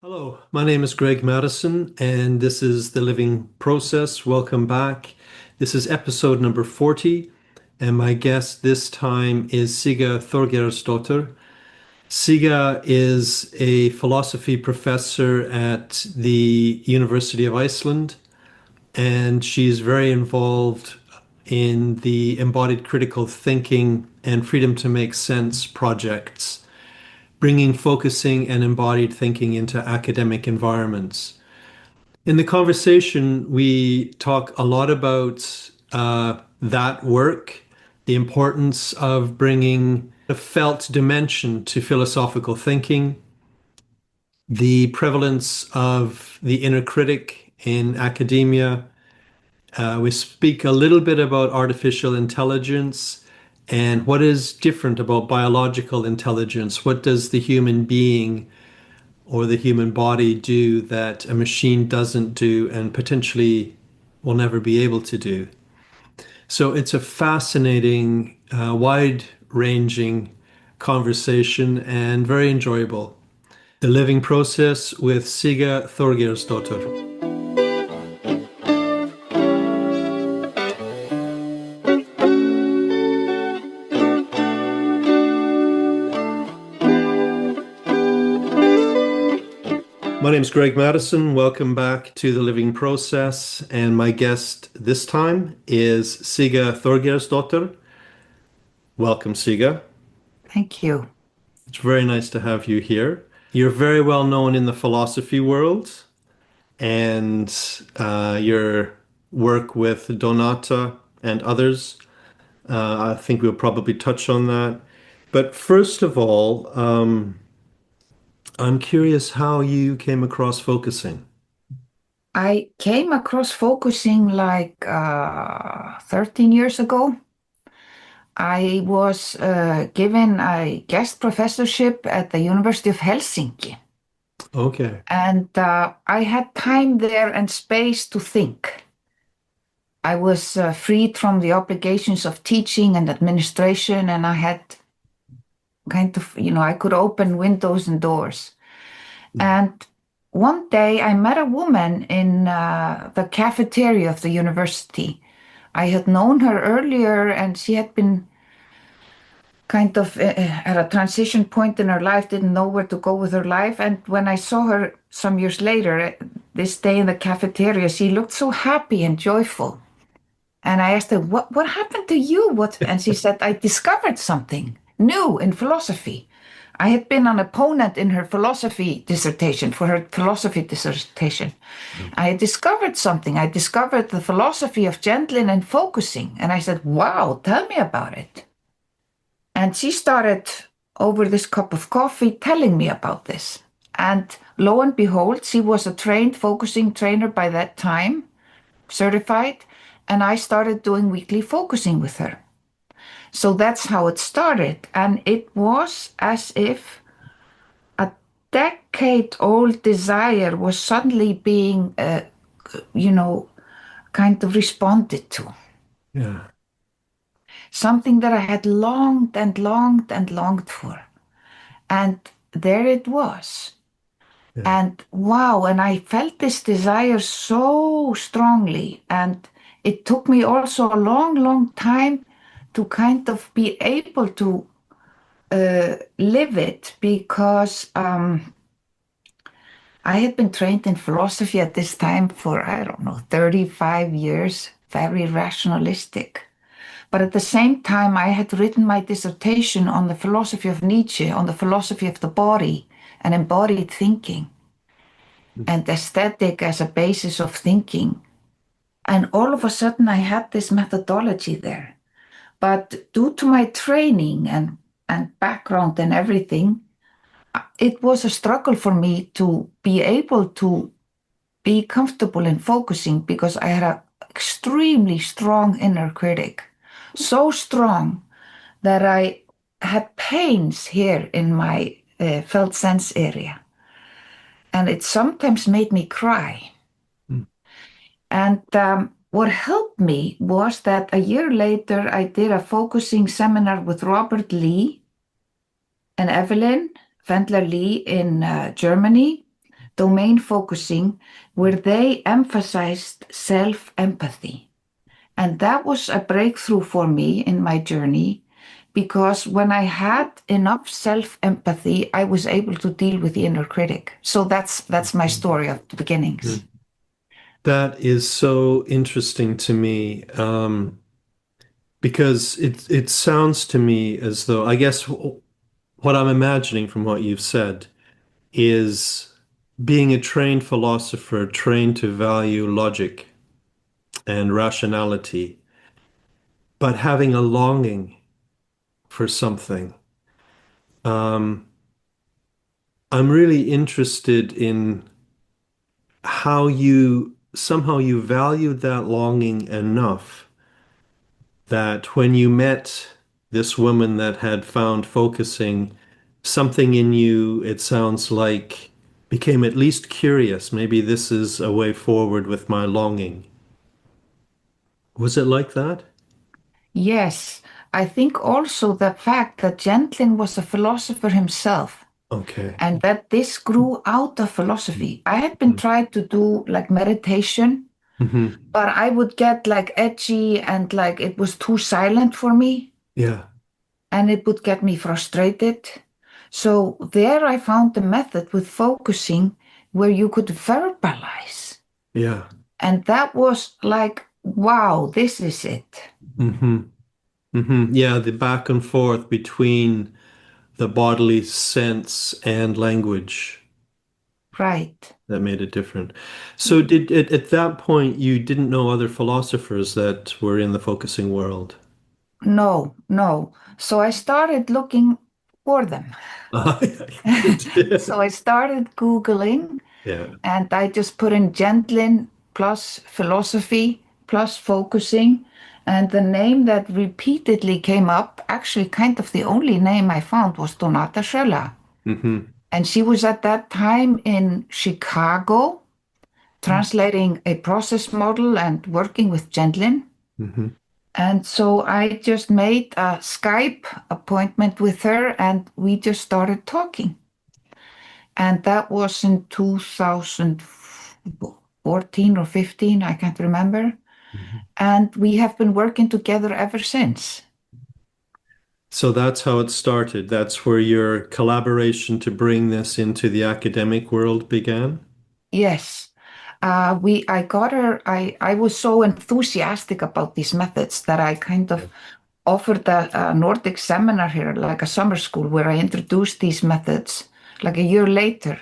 Hello, my name is Greg Madison, and this is The Living Process. Welcome back. This is episode number 40, and my guest this time is Sigga Thorgeirsdottir. Sigga is a philosophy professor at the University of Iceland, and she's very involved in the embodied critical thinking and freedom to make sense projects, bringing focusing and embodied thinking into academic environments. In the conversation, we talk a lot about that work, the importance of bringing a felt dimension to philosophical thinking, the prevalence of the inner critic in academia. We speak a little bit about artificial intelligence and what is different about biological intelligence. What does the human being or the human body do that a machine doesn't do and potentially will never be able to do? So it's a fascinating, wide-ranging conversation and very enjoyable. The Living Process with Sigga Thorgeirsdottir. My name is Greg Madison. Welcome back to The Living Process. And my guest this time is Sigga Thorgeirsdottir. Welcome, Sigga. Thank you. It's very nice to have you here. You're very well known in the philosophy world, and your work with Donata and others. I think we'll probably touch on that. But first of all, I'm curious how you came across focusing. I came across focusing like 13 years ago. I was given a guest professorship at the University of Helsinki, Okay. and I had time there and space to think. I was freed from the obligations of teaching and administration, and I had I could open windows and doors. And one day I met a woman in the cafeteria of the university. I had known her earlier, and she had been at a transition point in her life, didn't know where to go with her life. And when I saw her some years later, this day in the cafeteria, she looked so happy and joyful. And I asked her, what happened to you? And she said, I discovered something new in philosophy. I had been an opponent in her philosophy dissertation, for her philosophy dissertation. I had discovered something. I discovered the philosophy of gentling and focusing. And I said, wow, tell me about it. And she started, over this cup of coffee, telling me about this. And lo and behold, she was a trained focusing trainer by that time, certified, and I started doing weekly focusing with her. So that's how it started. And it was as if a decade-old desire was suddenly being, responded to. Yeah. Something that I had longed and longed and longed for. And there it was. Yeah. And wow, and I felt this desire so strongly. And it took me also a long, long time to kind of be able to live it, because I had been trained in philosophy at this time for, 35 years, very rationalistic. But at the same time, I had written my dissertation on the philosophy of Nietzsche, on the philosophy of the body and embodied thinking and aesthetic as a basis of thinking. And all of a sudden, I had this methodology there. But due to my training and background and everything, it was a struggle for me to be able to be comfortable in focusing, because I had an extremely strong inner critic. So strong that I had pains here in my felt sense area. And it sometimes made me cry. Mm. And what helped me was that a year later, I did a focusing seminar with Robert Lee and Evelyn Wendler Lee in Germany. domain focusing, where they emphasized self-empathy. And that was a breakthrough for me in my journey, because when I had enough self-empathy, I was able to deal with the inner critic. So that's my story of the beginnings. That is so interesting to me, because it sounds to me as though, I guess what I'm imagining from what you've said is being a trained philosopher, trained to value logic and rationality, but having a longing for something. Um, I'm really interested in how you somehow you valued that longing enough that when you met this woman that had found focusing, something in you, it sounds like, became at least curious. Maybe this is a way forward with my longing. Was it like that? Yes, I think also the fact that Gentlin was a philosopher himself Okay. and that this grew out of philosophy. I had been trying to do like meditation, Mm-hmm. but I would get like edgy and like it was too silent for me Yeah. and it would get me frustrated. So there I found the method with focusing where you could verbalize. Yeah. And that was like, wow, this is it. Mm-hmm. Mm-hmm. Yeah, the back and forth between the bodily sense and language Right. that made it different. So did at that point you didn't know other philosophers that were in the focusing world? No, no. So I started looking for them. So I started Googling Yeah. and I just put in Gentlin plus philosophy plus focusing. And the name that repeatedly came up, actually kind of the only name I found was Donata Schöller. Mm-hmm. And she was at that time in Chicago translating a process model and working with Gentlin. Mm-hmm. And so I just made a Skype appointment with her and we just started talking. And that was in 2014 or 15, I can't remember. Mm-hmm. And we have been working together ever since. So that's how it started. That's where your collaboration to bring this into the academic world began? Yes. I got her, I was so enthusiastic about these methods that I kind Yeah. of offered a Nordic seminar here, like a summer school, where I introduced these methods like a year later.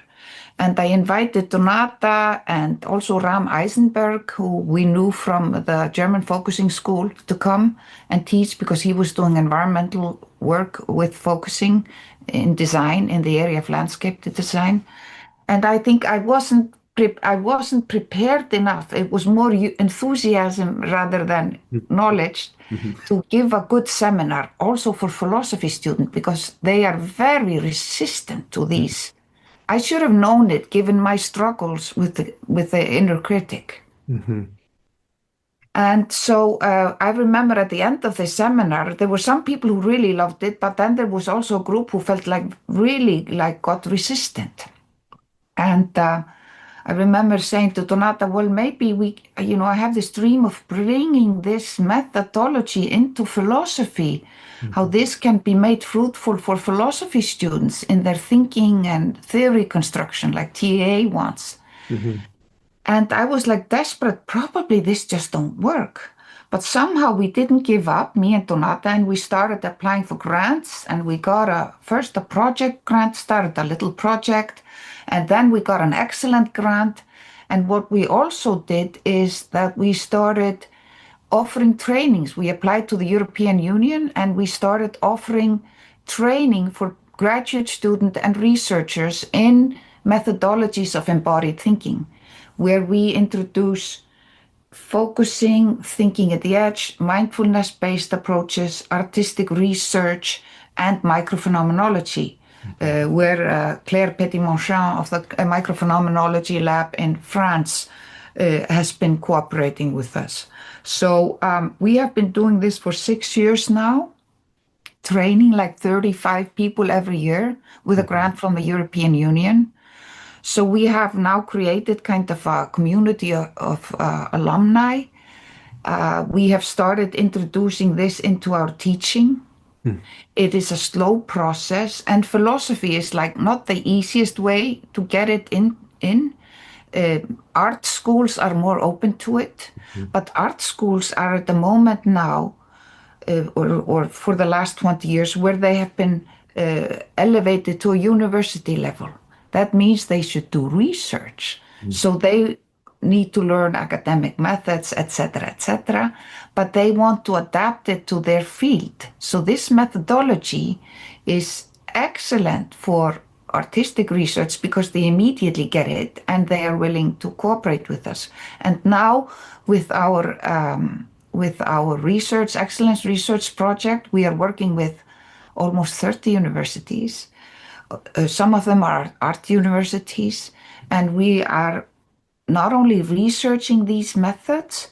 And I invited Donata and also Ram Eisenberg, who we knew from the German focusing school, to come and teach because he was doing environmental work with focusing in design in the area of landscape design. And I think I wasn't prepared enough. It was more enthusiasm rather than knowledge Mm-hmm. to give a good seminar also for philosophy students because they are very resistant to these. I should have known it given my struggles with the inner critic. Mm-hmm. And so I remember at the end of the seminar, there were some people who really loved it, but then there was also a group who felt like really like got resistant. And I remember saying to Donata, well, maybe I have this dream of bringing this methodology into philosophy, how this can be made fruitful for philosophy students in their thinking and theory construction, like TA wants. Mm-hmm. And I was like desperate, probably this just don't work. But somehow we didn't give up, me and Donata, and we started applying for grants. And we got first a project grant, started a little project, and then we got an excellent grant. And what we also did is that we started offering trainings. We applied to the European Union and we started offering training for graduate students and researchers in methodologies of embodied thinking, where we introduce focusing, thinking at the edge, mindfulness-based approaches, artistic research, and microphenomenology, where Claire Petit-Monchamp of the Microphenomenology Lab in France has been cooperating with us. So we have been doing this for 6 years now, training like 35 people every year with a grant from the European Union. So we have now created kind of a community of alumni. We have started introducing this into our teaching. It is a slow process, and philosophy is like not the easiest way to get it in. Art schools are more open to it, but art schools are at the moment now, or for the last 20 years, where they have been elevated to a university level. That means they should do research. So they need to learn academic methods, etc., but they want to adapt it to their field. So this methodology is excellent for artistic research because they immediately get it and they are willing to cooperate with us. And now with our research, excellence research project, we are working with almost 30 universities. Some of them are art universities, and we are not only researching these methods,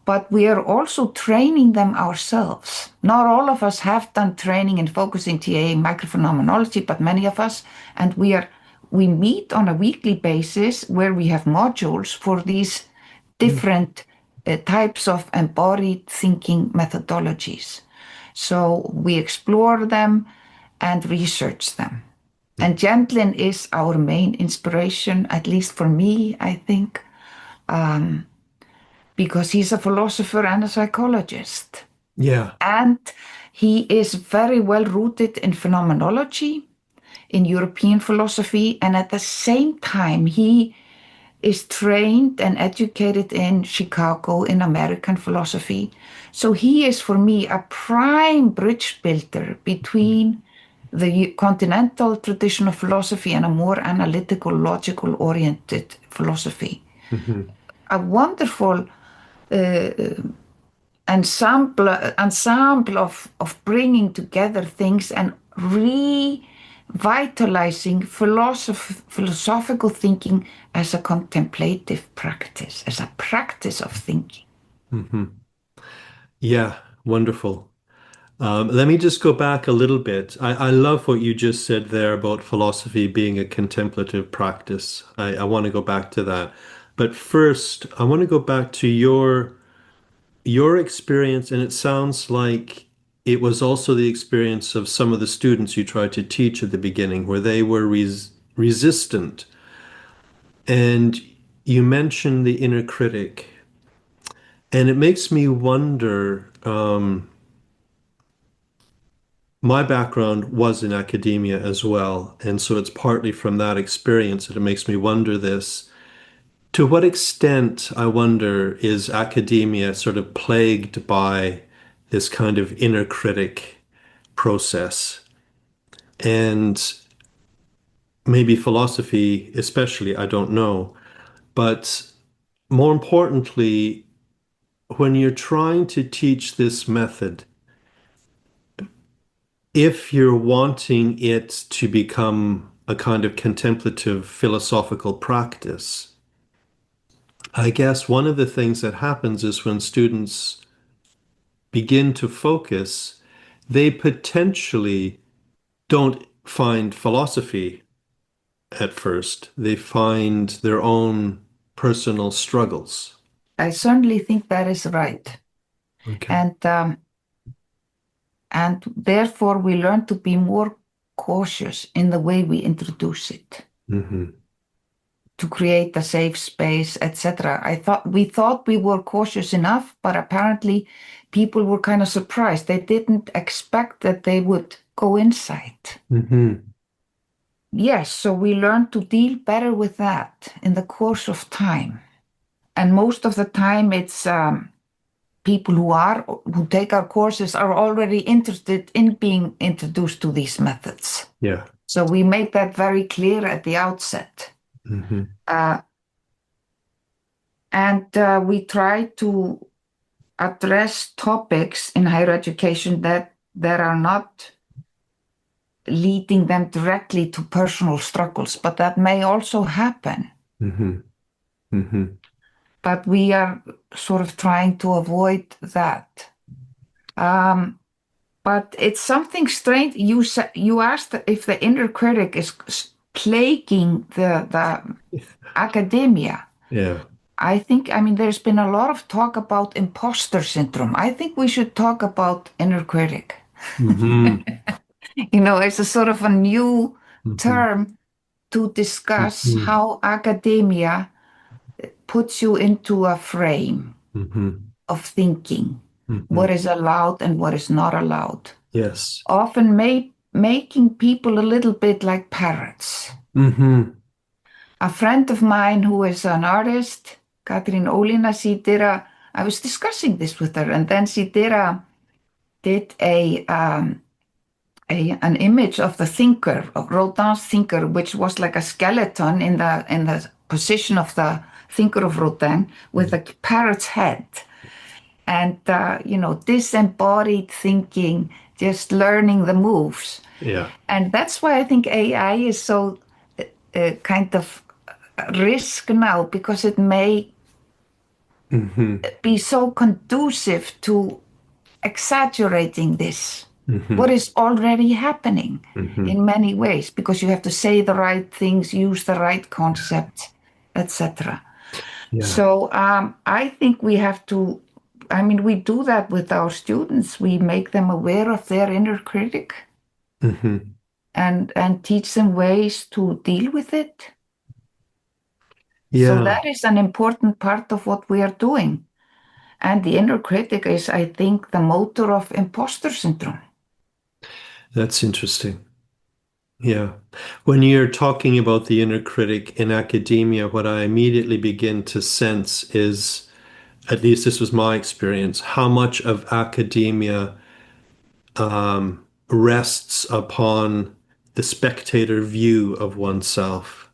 but we are also training them ourselves. Not all of us have done training in focusing TA microphenomenology, but many of us, and we meet on a weekly basis where we have modules for these different types of embodied thinking methodologies. So we explore them and research them. And Gentlin is our main inspiration, at least for me, I think, because he's a philosopher and a psychologist. Yeah. And he is very well rooted in phenomenology, in European philosophy, and at the same time, he is trained and educated in Chicago in American philosophy. So he is, for me, a prime bridge builder between the continental tradition of philosophy and a more analytical, logical oriented philosophy. A wonderful ensemble of bringing together things and revitalizing philosophical thinking as a contemplative practice, as a practice of thinking. Yeah, wonderful. Let me just go back a little bit. I love what you just said there about philosophy being a contemplative practice. I want to go back to that. But first, I want to go back to your experience, and it sounds like it was also the experience of some of the students you tried to teach at the beginning, where they were resistant. And you mentioned the inner critic, and it makes me wonder. My background was in academia as well, and so it's partly from that experience that it makes me wonder this. To what extent, I wonder, is academia sort of plagued by this kind of inner critic process? And maybe philosophy, especially, I don't know. But more importantly, when you're trying to teach this method, if you're wanting it to become a kind of contemplative philosophical practice, I guess one of the things that happens is when students begin to focus, they potentially don't find philosophy at first. They find their own personal struggles. I certainly think that is right. Okay. And therefore we learn to be more cautious in the way we introduce it. To create a safe space, etc. We thought we were cautious enough, but apparently people were kind of surprised. They didn't expect that they would go inside. Yes, so we learned to deal better with that in the course of time. And most of the time it's people who take our courses are already interested in being introduced to these methods. Yeah. So we made that very clear at the outset. And we try to address topics in higher education that are not leading them directly to personal struggles, but that may also happen. But we are sort of trying to avoid that. But it's something strange. You asked if the inner critic is plaguing the academia. Yeah. I mean, there's been a lot of talk about imposter syndrome. I think we should talk about inner critic. Hmm. It's a sort of a new Hmm. term to discuss Hmm. how academia puts you into a frame Hmm. of thinking, Hmm. what is allowed and what is not allowed, Yes. often making people a little bit like parrots. Hmm. A friend of mine who is an artist, Katrín Ólína, I was discussing this with her, and then she did an image of the thinker, of Rodin's thinker, which was like a skeleton in the position of the thinker of Rodin with a parrot's head. And, disembodied thinking, just learning the moves. Yeah. And that's why I think AI is so kind of risk now, because it may Hmm. be so conducive to exaggerating this, what Hmm. is already happening Hmm. in many ways, because you have to say the right things, use the right concepts, etc. Yeah. So I think we have to, I mean, we do that with our students. We make them aware of their inner critic Hmm. and teach them ways to deal with it. So Yeah. that is an important part of what we are doing. And the inner critic is, I think, the motor of imposter syndrome. That's interesting. Yeah. When you're talking about the inner critic in academia, what I immediately begin to sense is, at least this was my experience, how much of academia rests upon the spectator view of oneself.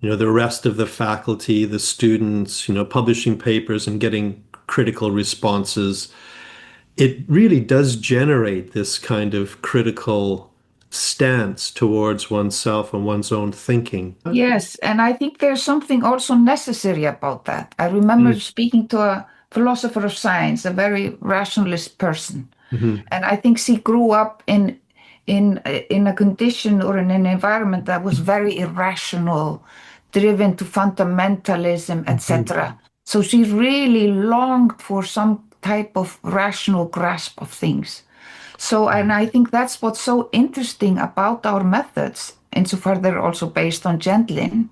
The rest of the faculty, the students, publishing papers and getting critical responses. It really does generate this kind of critical stance towards oneself and one's own thinking. Yes, and I think there's something also necessary about that. I remember Mm. speaking to a philosopher of science, a very rationalist person, Mhm. and I think she grew up in a condition or in an environment that was very irrational, driven to fundamentalism, Mhm. etc. So she really longed for some type of rational grasp of things. So, and I think that's what's so interesting about our methods, insofar they're also based on Gendlin,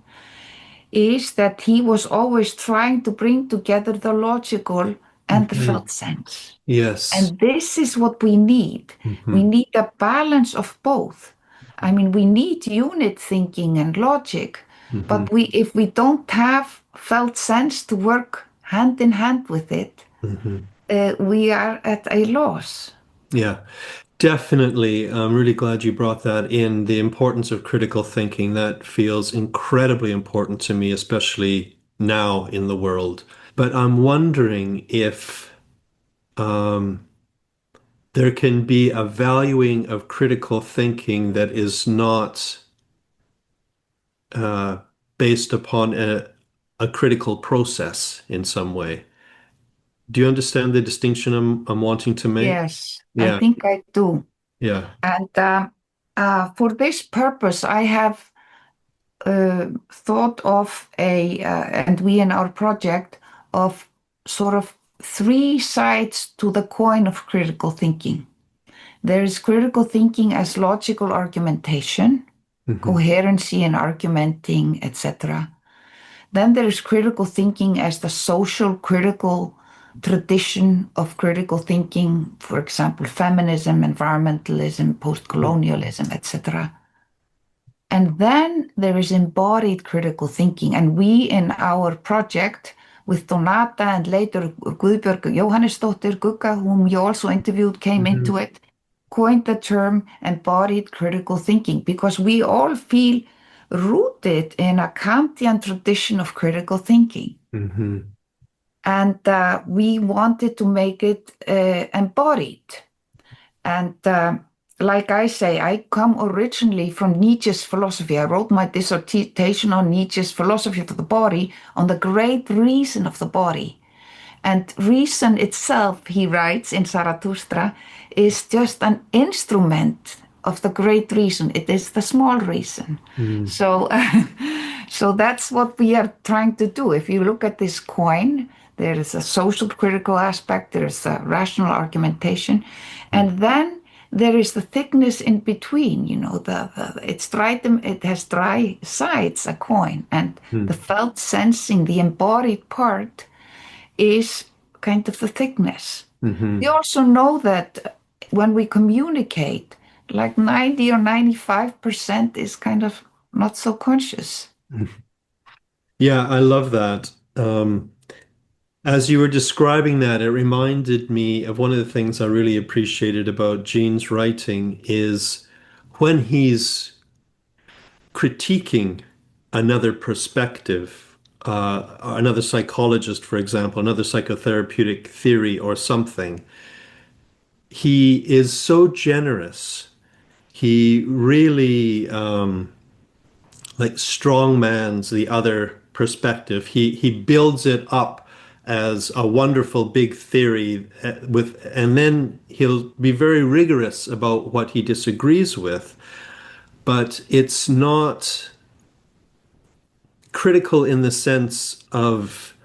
is that he was always trying to bring together the logical and the Mhm. felt sense. Yes. And this is what we need. We Mhm. need a balance of both. I mean, we need unit thinking and logic, Mhm. but if we don't have felt sense to work hand in hand with it, Mhm. we are at a loss. Yeah, definitely. I'm really glad you brought that in. The importance of critical thinking, that feels incredibly important to me, especially now in the world. But I'm wondering if there can be a valuing of critical thinking that is not uh, based upon a critical process in some way. Do you understand the distinction I'm wanting to make? Yes, I Yeah, think I do. yeah. And for this purpose, I have thought of and we in our project, of sort of three sides to the coin of critical thinking. There is critical thinking as logical argumentation, Hmm. coherency in argumenting, etc. Then there is critical thinking as the social critical tradition of critical thinking, for example, feminism, environmentalism, post-colonialism, etc. And then there is embodied critical thinking. And we in our project with Donata and later Guðbjörg Jóhannesdóttir, Gugga, whom you also interviewed, came into Hmm. it, coined the term embodied critical thinking because we all feel rooted in a Kantian tradition of critical thinking. Hmm. And we wanted to make it embodied. And like I say, I come originally from Nietzsche's philosophy. I wrote my dissertation on Nietzsche's philosophy of the body, on the great reason of the body. And reason itself, he writes in Zarathustra, is just an instrument of the great reason. It is the small reason. So, so that's what we are trying to do. If you look at this coin, there is a social critical aspect, there is a rational argumentation, and then there is the thickness in between. It has dry sides, a coin, and the felt sensing, the embodied part, is kind of the thickness. We also know that when we communicate, like 90 or 95% is kind of not so conscious. Yeah, I love that. As you were describing that, it reminded me of one of the things I really appreciated about Gene's writing is when he's critiquing another perspective, another psychologist, for example, another psychotherapeutic theory or something, he is so generous. He really like strongmans the other perspective. He builds it up as a wonderful big theory and then he'll be very rigorous about what he disagrees with, but it's not critical in the sense of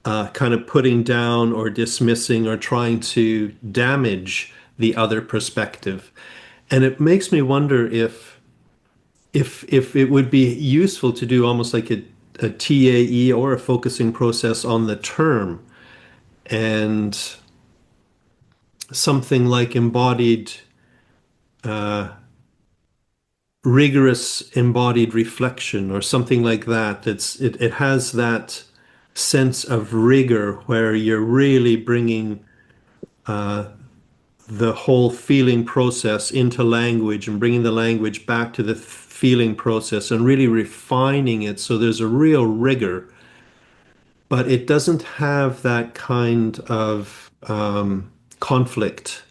kind of putting down or dismissing or trying to damage the other perspective. And it makes me wonder if it would be useful to do almost like a TAE or a focusing process on the term, and something like embodied, rigorous embodied reflection or something like that. It has that sense of rigor where you're really bringing the whole feeling process into language and bringing the language back to the feeling process and really refining it so there's a real rigor, but it doesn't have that kind of conflict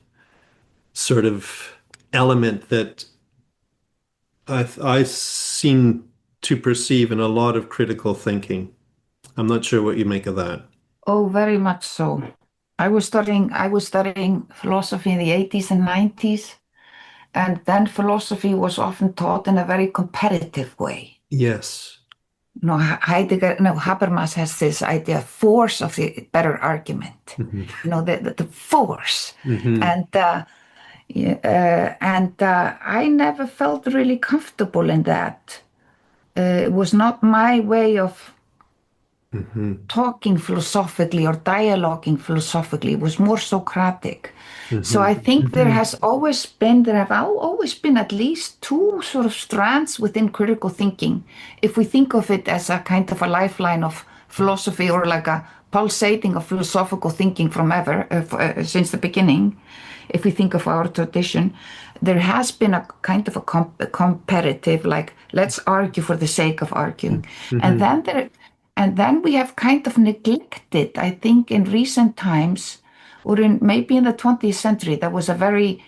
sort of element that I seem to perceive in a lot of critical thinking. I'm not sure what you make of that. Oh, very much so. I was studying philosophy in the 80s and 90s, and then philosophy was often taught in a very competitive way. Yes. Heidegger, no, Habermas has this idea, force of the better argument. The force. And I never felt really comfortable in that. It was not my way of talking philosophically or dialoguing philosophically. It was more Socratic. So I think there have always been at least two sort of strands within critical thinking. If we think of it as a kind of a lifeline of philosophy or like a pulsating of philosophical thinking from since the beginning, if we think of our tradition, there has been a kind of a competitive, like let's argue for the sake of arguing, and then we have kind of neglected, I think, in recent times, or maybe in the 20th century, that was a very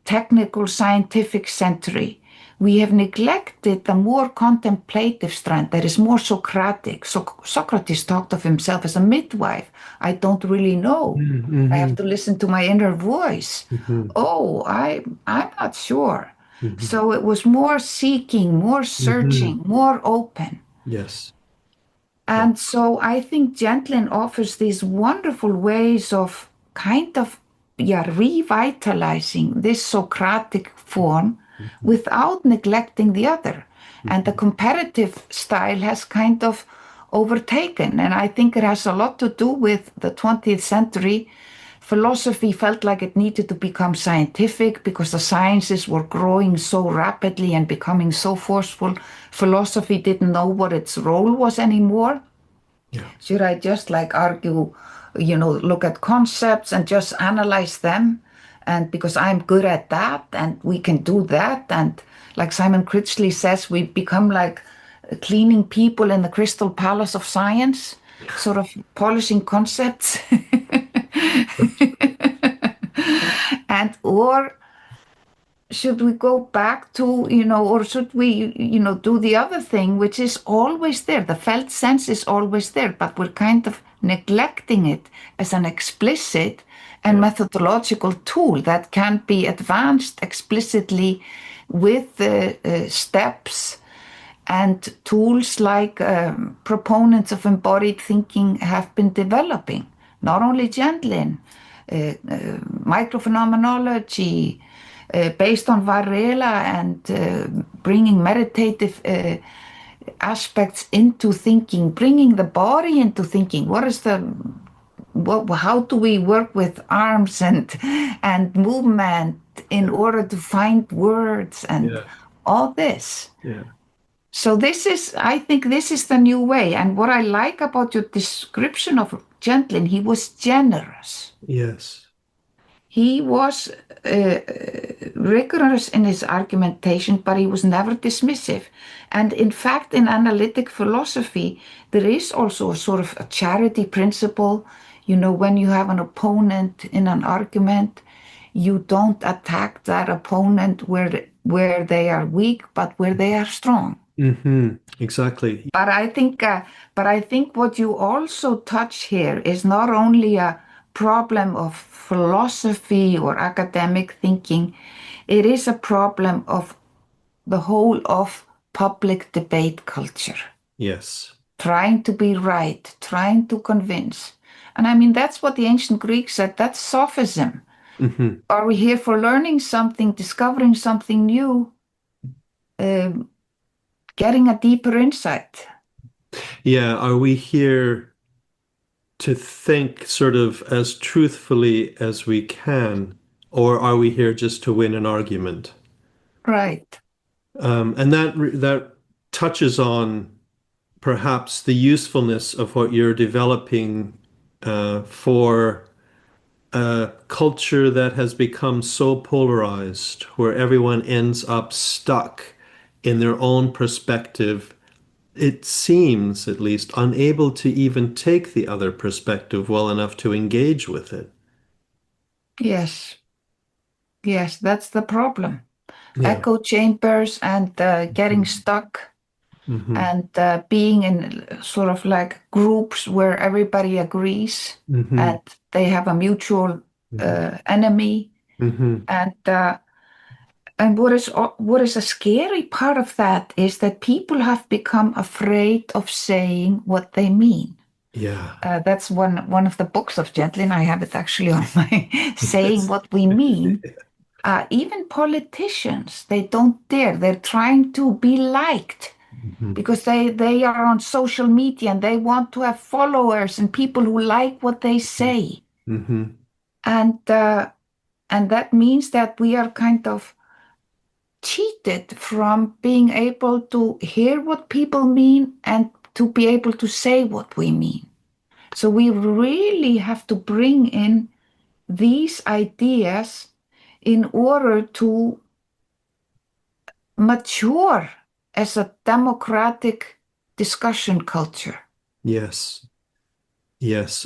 technical, scientific century. We have neglected the more contemplative strand that is more Socratic. So Socrates talked of himself as a midwife. I don't really know. I have to listen to my inner voice. I'm not sure. So it was more seeking, more searching, more open. Yes. And so I think Gentlin offers these wonderful ways of kind of revitalizing this Socratic form without neglecting the other. And the comparative style has kind of overtaken. And I think it has a lot to do with the 20th century. Philosophy felt like it needed to become scientific because the sciences were growing so rapidly and becoming so forceful. Philosophy didn't know what its role was anymore. Yeah. Should I just like argue, look at concepts and just analyze them? And because I'm good at that and we can do that. And like Simon Critchley says, we become like cleaning people in the crystal palace of science, sort of polishing concepts. Or should we go back to, or should we, do the other thing, which is always there? The felt sense is always there, but we're kind of neglecting it as an explicit and methodological tool that can be advanced explicitly with steps and tools like proponents of embodied thinking have been developing, not only Gendlin, microphenomenology, based on Varela and bringing meditative aspects into thinking, bringing the body into thinking. How do we work with arms and movement in order to find words and all this? Yeah. So I think this is the new way. And what I like about your description of Gentlin, he was generous. Yes. He was rigorous in his argumentation, but he was never dismissive. And in fact, in analytic philosophy, there is also a sort of a charity principle. You know, when you have an opponent in an argument, you don't attack that opponent where they are weak, but where they are strong. Mm-hmm. Exactly. But I think what you also touch here is not only a problem of philosophy or academic thinking, it is a problem of the whole of public debate culture. Yes. Trying to be right, trying to convince. And I mean, that's what the ancient Greeks said, that's sophism. Mm-hmm. Are we here for learning something, discovering something new, getting a deeper insight? Yeah, are we here to think sort of as truthfully as we can, or are we here just to win an argument? Right. And that touches on perhaps the usefulness of what you're developing for a culture that has become so polarized, where everyone ends up stuck in their own perspective. It seems, at least, unable to even take the other perspective well enough to engage with it. Yes. Yes, that's the problem. Yeah. Echo chambers and getting stuck Mm-hmm. and being in sort of like groups where everybody agrees Mm-hmm. and they have a mutual enemy. Mm-hmm. And what is a scary part of that is that people have become afraid of saying what they mean. Yeah. That's one of the books of Gentlin. I have it actually on my saying what we mean. Even politicians, they don't dare. They're trying to be liked Mm-hmm. because they are on social media and they want to have followers and people who like what they say. Mm-hmm. And that means that we are kind of cheated from being able to hear what people mean and to be able to say what we mean. So we really have to bring in these ideas in order to mature as a democratic discussion culture. Yes. Yes.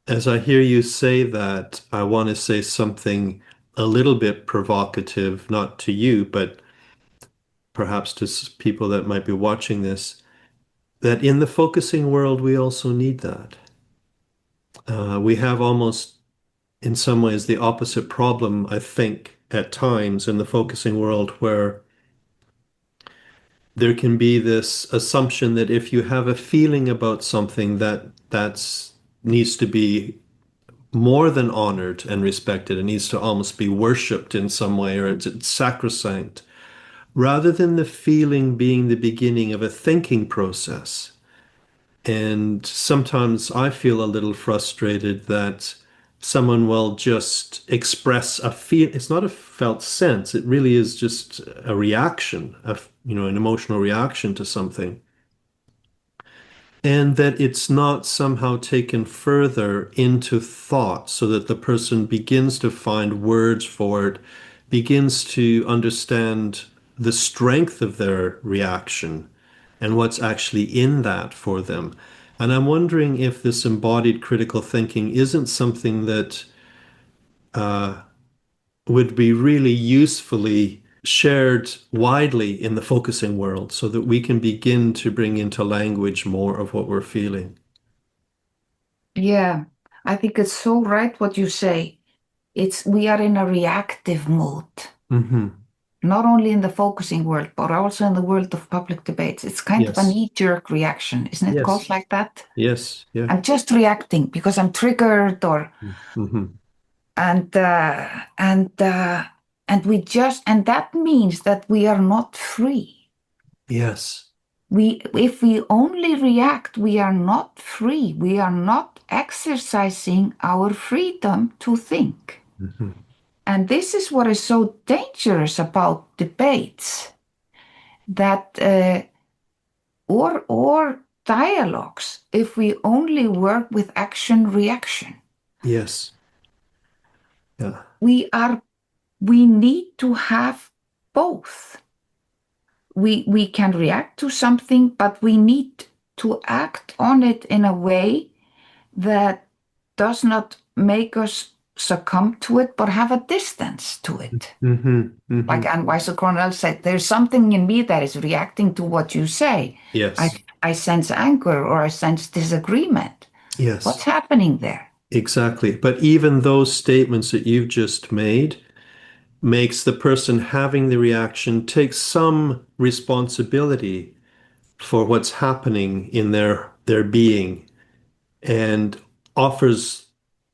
As I hear you say that, I want to say something a little bit provocative, not to you, but perhaps to people that might be watching this, that in the focusing world, we also need that. We have almost, in some ways, the opposite problem, I think, at times in the focusing world, where there can be this assumption that if you have a feeling about something that's needs to be more than honored and respected, it needs to almost be worshipped in some way, or it's sacrosanct, rather than the feeling being the beginning of a thinking process. And sometimes I feel a little frustrated that someone will just express a feel. It's not a felt sense. It really is just a reaction, an emotional reaction to something. And that it's not somehow taken further into thought so that the person begins to find words for it, begins to understand the strength of their reaction and what's actually in that for them. And I'm wondering if this embodied critical thinking isn't something that would be really usefully shared widely in the focusing world so that we can begin to bring into language more of what we're feeling. Yeah, I think it's so right what you say. We are in a reactive mood, Hmm. not only in the focusing world, but also in the world of public debates. It's kind of a Yes. knee-jerk reaction, isn't it called Yes. like that? Yes. Yeah. I'm just reacting because I'm triggered or Hmm. and uh, and uh, and that means that we are not free. Yes. If we only react, we are not free. We are not exercising our freedom to think. Hmm. And this is what is so dangerous about debates, that or dialogues, if we only work with action reaction. Yes. Yeah. We need to have both. We can react to something, but we need to act on it in a way that does not make us succumb to it, but have a distance to it. Hmm. Hmm. Like Anne Weiser Cornell said, there's something in me that is reacting to what you say. I, Yes. I sense anger or I sense disagreement. What's Yes. happening there? Exactly. But even those statements that you've just made makes the person having the reaction take some responsibility for what's happening in their being and offers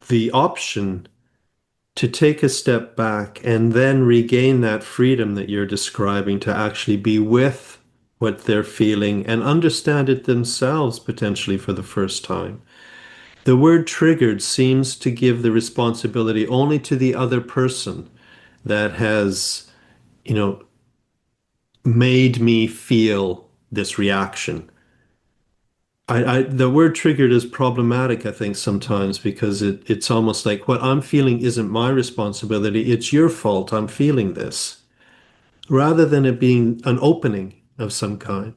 the option to take a step back and then regain that freedom that you're describing to actually be with what they're feeling and understand it themselves potentially for the first time. The word triggered seems to give the responsibility only to the other person that has, you know, made me feel this reaction. The word triggered is problematic, I think, sometimes because it's almost like what I'm feeling isn't my responsibility. It's your fault I'm feeling this, rather than it being an opening of some kind.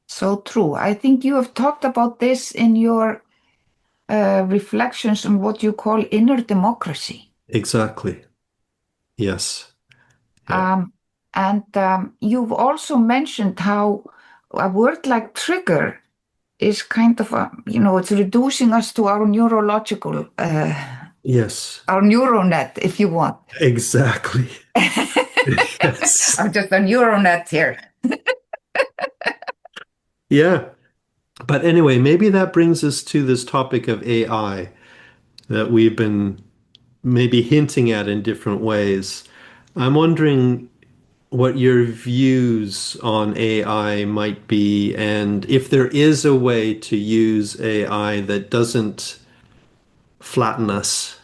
So true. I think you have talked about this in your reflections on what you call inner democracy. Exactly. Yes. Yeah. Um, and you've also mentioned how a word like trigger is kind of it's reducing us to our neurological, Yes. our neuronet, if you want. Exactly. Yes. I'm just a neuronet here. Yeah. But anyway, maybe that brings us to this topic of AI that we've been maybe hinting at in different ways. I'm wondering what your views on AI might be, and if there is a way to use AI that doesn't flatten us,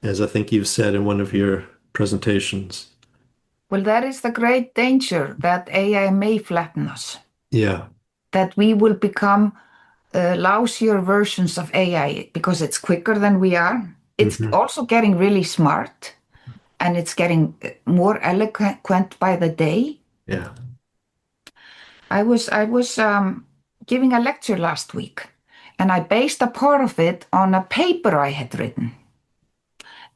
as I think you've said in one of your presentations. Well, that is the great danger that AI may flatten us, Yeah. that we will become lousier versions of AI because it's quicker than we are. It's Hmm. also getting really smart and it's getting more eloquent by the day. Yeah. I was giving a lecture last week, and I based a part of it on a paper I had written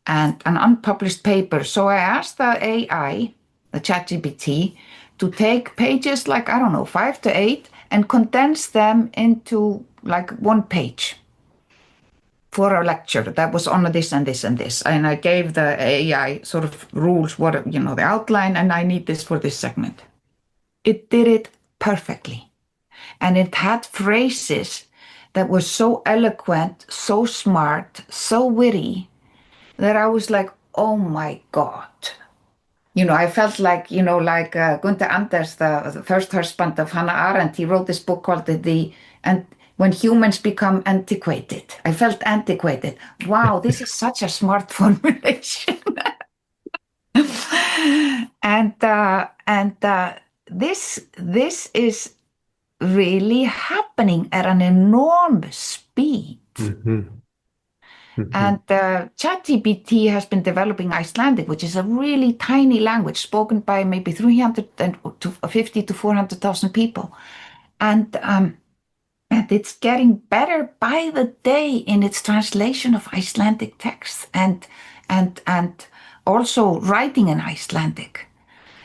and an unpublished paper. So I asked the AI, the ChatGPT, to take pages like, I don't know, 5 to 8 and condense them into like one page for a lecture that was on this and this and this. And I gave the AI sort of rules, the outline, and I need this for this segment. It did it perfectly. And it had phrases that were so eloquent, so smart, so witty that I was like, oh my God. I felt like, Gunther Anders, the first husband of Hannah Arendt, he wrote this book called and When Humans Become Antiquated. I felt antiquated. Wow, this is such a smart formulation. And this is really happening at an enormous speed. Hmm. Hmm. And ChatGPT has been developing Icelandic, which is a really tiny language spoken by maybe 350 to 400,000 people. And it's getting better by the day in its translation of Icelandic texts and also writing in Icelandic.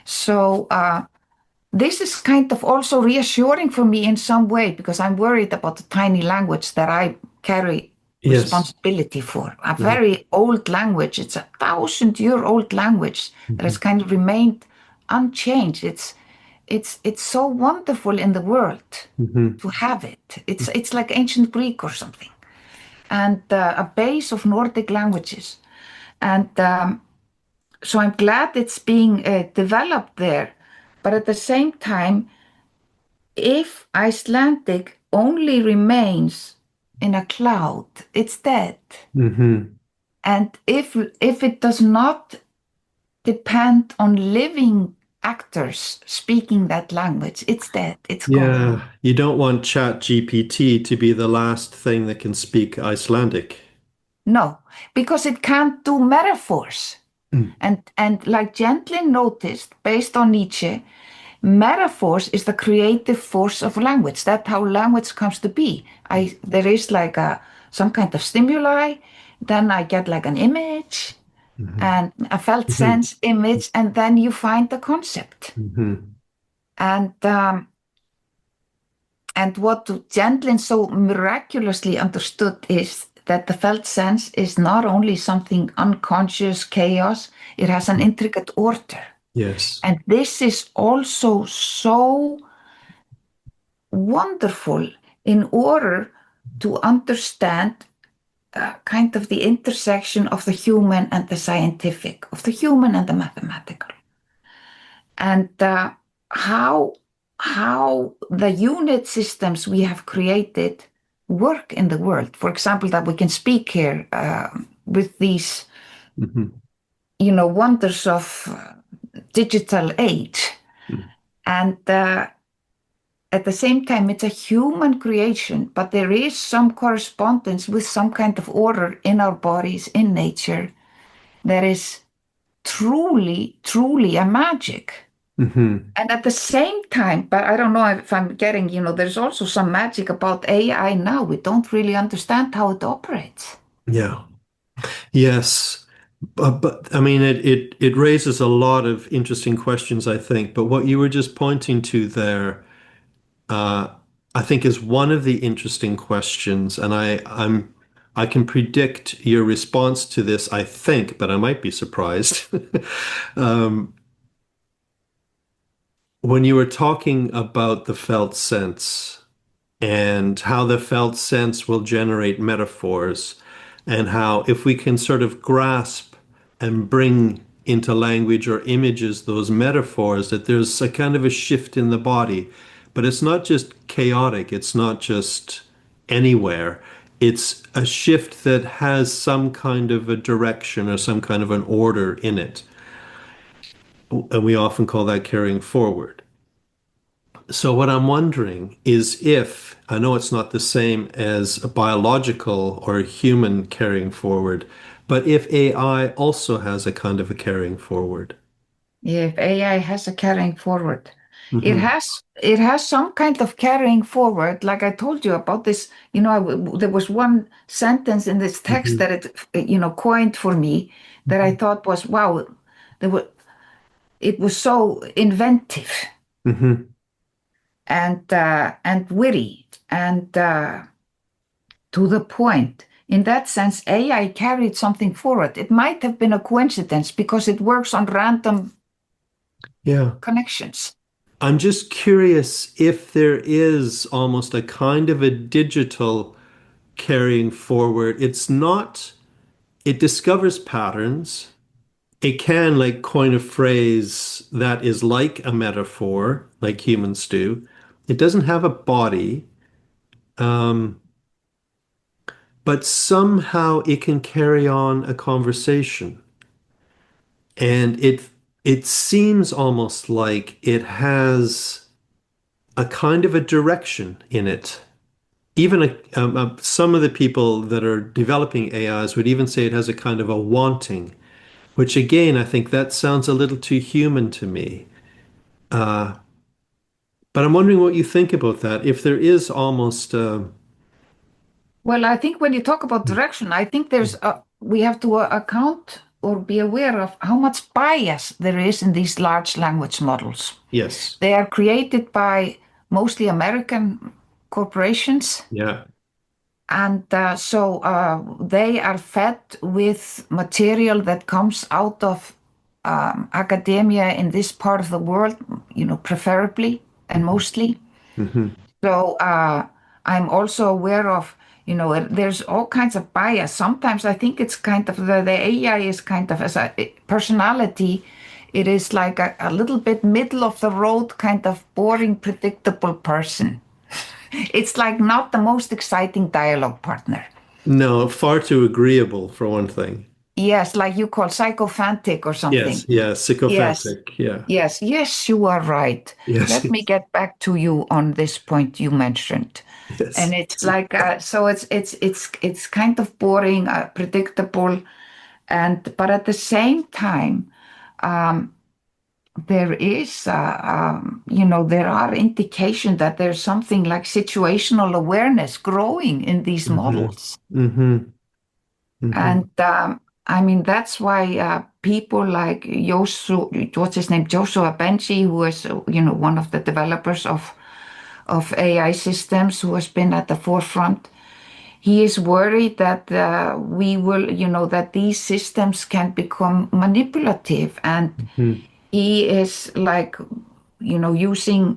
So this is kind of also reassuring for me in some way because I'm worried about the tiny language that I carry Yes. responsibility for. A Mhm. very old language. It's a 1,000-year-old language that has Mhm. kind of remained unchanged. It's so wonderful in the world Mhm. to have it. It's like ancient Greek or something, and a base of Nordic languages. And so I'm glad it's being developed there. But at the same time, if Icelandic only remains in a cloud, it's dead. Mhm. And if it does not depend on living actors speaking that language, it's dead. It's gone. Yeah, you don't want Chat GPT to be the last thing that can speak Icelandic. No, because it can't do metaphors. Mm. And like gently noticed, based on Nietzsche, metaphors is the creative force of language. That's how language comes to be. There is like some kind of stimuli, then I get like an image Mhm. and a felt Mhm. sense image, and then you find the concept. Mhm. And what Gentlin so miraculously understood is that the felt sense is not only something unconscious chaos, it has an intricate order. Yes. And this is also so wonderful in order to understand kind of the intersection of the human and the scientific, of the human and the mathematical, and how the unit systems we have created work in the world. For example, that we can speak here with these, Mhm. wonders of digital age, Mhm. and at the same time, it's a human creation, but there is some correspondence with some kind of order in our bodies, in nature, that is truly, truly a magic. Mhm. And at the same time, but I don't know if I'm getting, there's also some magic about AI now. We don't really understand how it operates. Yeah. Yes. But I mean, it raises a lot of interesting questions, I think. But what you were just pointing to there, uh, I think is one of the interesting questions, and I can predict your response to this, I think, but I might be surprised. Um, when you were talking about the felt sense and how the felt sense will generate metaphors, and how if we can sort of grasp and bring into language or images those metaphors, that there's a kind of a shift in the body. But it's not just chaotic, it's not just anywhere. It's a shift that has some kind of a direction or some kind of an order in it. And we often call that carrying forward. So what I'm wondering is if, I know it's not the same as a biological or a human carrying forward, but if AI also has a kind of a carrying forward. If AI has a carrying forward, it Hmm. has some kind of carrying forward. Like I told you about this, there was one sentence in this text Hmm. that it, coined for me that I thought was wow. There were, it was so inventive Hmm. and witty and to the point. In that sense, AI carried something forward. It might have been a coincidence because it works on random Yeah. connections. I'm just curious if there is almost a kind of a digital carrying forward. It's not, it discovers patterns. It can like coin a phrase that is like a metaphor, like humans do. It doesn't have a body, um, but somehow it can carry on a conversation. And it seems almost like it has a kind of a direction in it. Even some of the people that are developing AIs would even say it has a kind of a wanting, which again, I think that sounds a little too human to me. Uh, but I'm wondering what you think about that. If there is almost, Well, I think when you talk about direction, I think we have to account or be aware of how much bias there is in these large language models. yes, They are created by mostly American corporations, yeah, And so they are fed with material that comes out of academia in this part of the world, preferably and mostly. Hmm. So I'm also aware of, there's all kinds of bias. Sometimes I think it's kind of the AI is kind of as a personality. It is like a little bit middle of the road, kind of boring, predictable person. It's like not the most exciting dialogue partner. No, far too agreeable for one thing. Yes, like you call psychophantic or Yes, something. yeah, Yes, sycophantic. Yeah. yes, you are right. Yes, Let me get back to you on this point you mentioned. And yes. it's like so it's kind of boring, predictable, and but at the same time, um, there is there are indications that there's something like situational awareness growing in these Hmm. models. Hmm. Hmm. And I mean, that's why people like Joshua, what's his name, Joshua Benji, who is, one of the developers of AI systems, who has been at the forefront, he is worried that we will, that these systems can become manipulative. And Hmm. he is like, using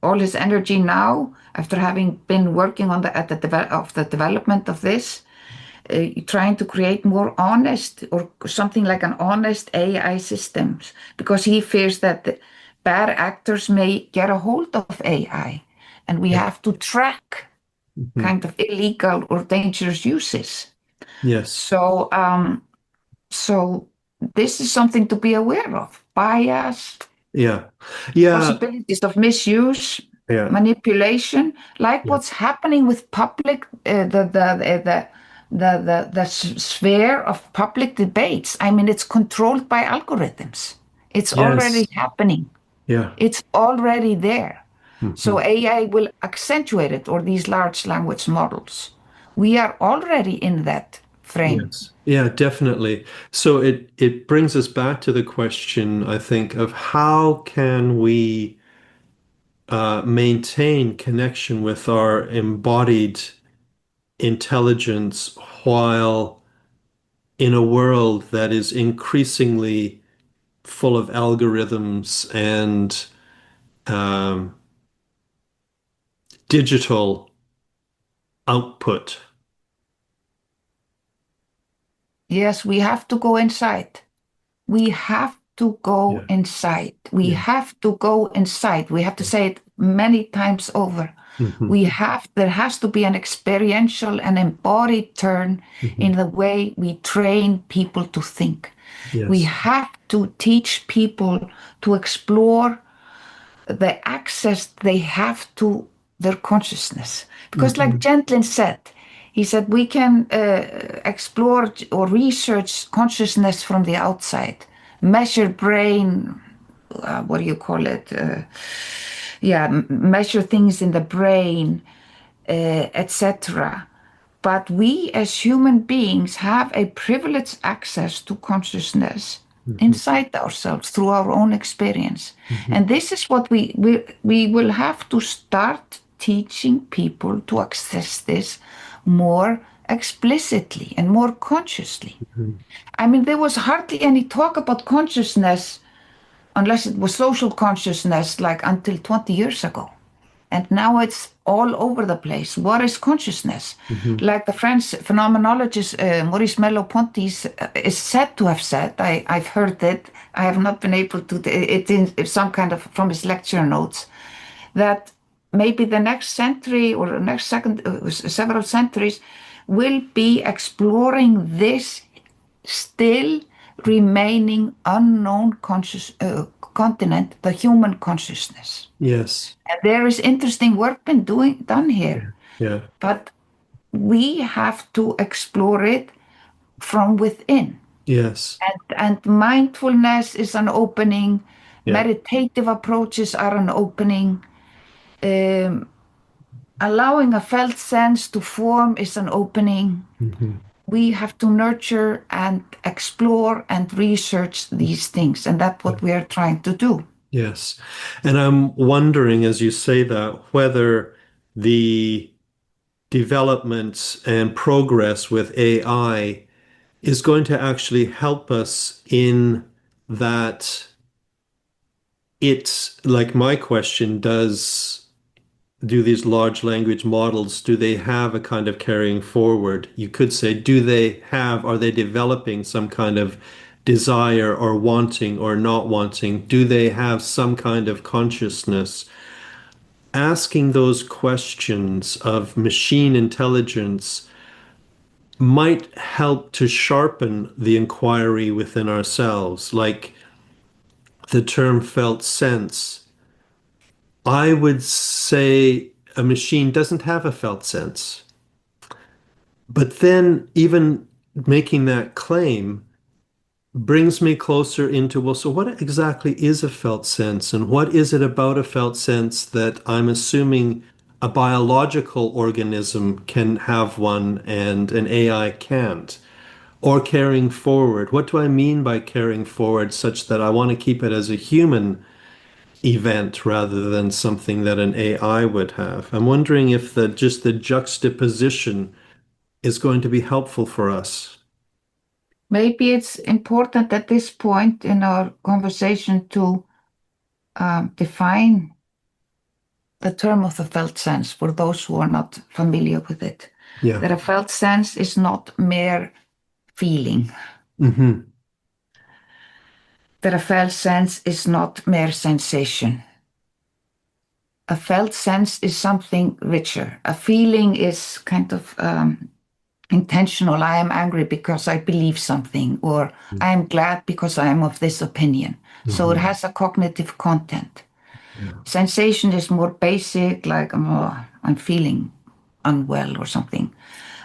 all his energy now after having been working on the development of this trying to create more honest or something like an honest AI systems because he fears that the bad actors may get a hold of AI and we Yeah. have to track Hmm. kind of illegal or dangerous uses. Yes. So this is something to be aware of. Bias, Yeah. Yeah. possibilities of misuse, Yeah. manipulation, like Yeah. what's happening with public, the sphere of public debates. I mean, it's controlled by algorithms. It's Yes. already happening. Yeah. It's already there. So Hmm. AI will accentuate it, or these large language models. We are already in that frame. Yes. Yeah, definitely. So it brings us back to the question, I think, of how can we maintain connection with our embodied intelligence while in a world that is increasingly full of algorithms and um, digital output. Yes, we have to go inside. We have to go Yeah. inside. We Yeah. have to go inside. We have to say it many times over. Hmm. There has to be an experiential and embodied turn Hmm. in the way we train people to think. We Yes. have to teach people to explore the access they have to their consciousness. Because, like Hmm. Gentlin said, he said we can explore or research consciousness from the outside, measure brain, what do you call it? Yeah, measure things in the brain, etc. But we as human beings have a privileged access to consciousness Hmm. inside ourselves through our own experience. Hmm. And this is what we will have to start teaching people to access this more explicitly and more consciously. Hmm. I mean, there was hardly any talk about consciousness unless it was social consciousness, like until 20 years ago. And now it's all over the place. What is consciousness? Hmm. Like the French phenomenologist Maurice Merleau-Ponty is said to have said, I've heard it, I have not been able to, it's in some kind of, from his lecture notes, that maybe the next century or the next several centuries will be exploring this still remaining unknown continent, the human consciousness. Yes. And there is interesting work been done here, Yeah. Yeah. but we have to explore it from within. Yes. And mindfulness is an opening, Yeah. meditative approaches are an opening, um, allowing a felt sense to form is an opening. Hmm. We have to nurture and explore and research these things, and that's what we are trying to do. Yes. And I'm wondering, as you say that, whether the development and progress with AI is going to actually help us in that it's like my question, do these large language models, do they have a kind of carrying forward? You could say, are they developing some kind of desire or wanting or not wanting? Do they have some kind of consciousness? Asking those questions of machine intelligence might help to sharpen the inquiry within ourselves, like the term felt sense. I would say a machine doesn't have a felt sense. But then, even making that claim brings me closer into, well, so what exactly is a felt sense? And what is it about a felt sense that I'm assuming a biological organism can have one and an AI can't? Or carrying forward. What do I mean by carrying forward such that I want to keep it as a human event rather than something that an AI would have? I'm wondering if just the juxtaposition is going to be helpful for us. Maybe it's important at this point in our conversation to define the term of the felt sense for those who are not familiar with it. Yeah. That a felt sense is not mere feeling. Mm-hmm. That a felt sense is not mere sensation. A felt sense is something richer. A feeling is kind of intentional. I am angry because I believe something, or I am glad because I am of this opinion. So it has a cognitive content. Yeah. Sensation is more basic, like I'm feeling unwell or something.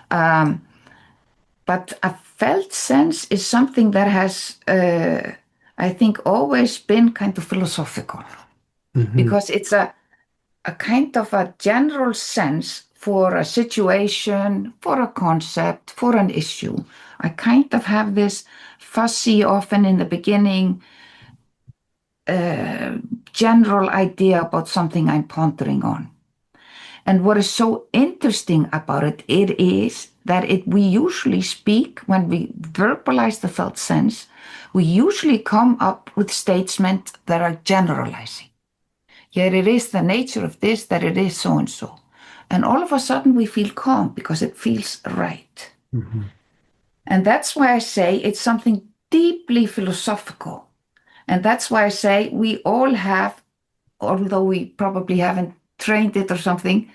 But a felt sense is something that has, I think, always been kind of philosophical, because it's a kind of a general sense for a situation, for a concept, for an issue. I kind of have this fuzzy, often in the beginning, general idea about something I'm pondering on. And what is so interesting about it is that we usually speak, when we verbalize the felt sense, we usually come up with statements that are generalizing. Yet it is the nature of this, that it is so and so. And all of a sudden we feel calm because it feels right. Mm-hmm. And that's why I say it's something deeply philosophical. And that's why I say we all have, although we probably haven't trained it or something,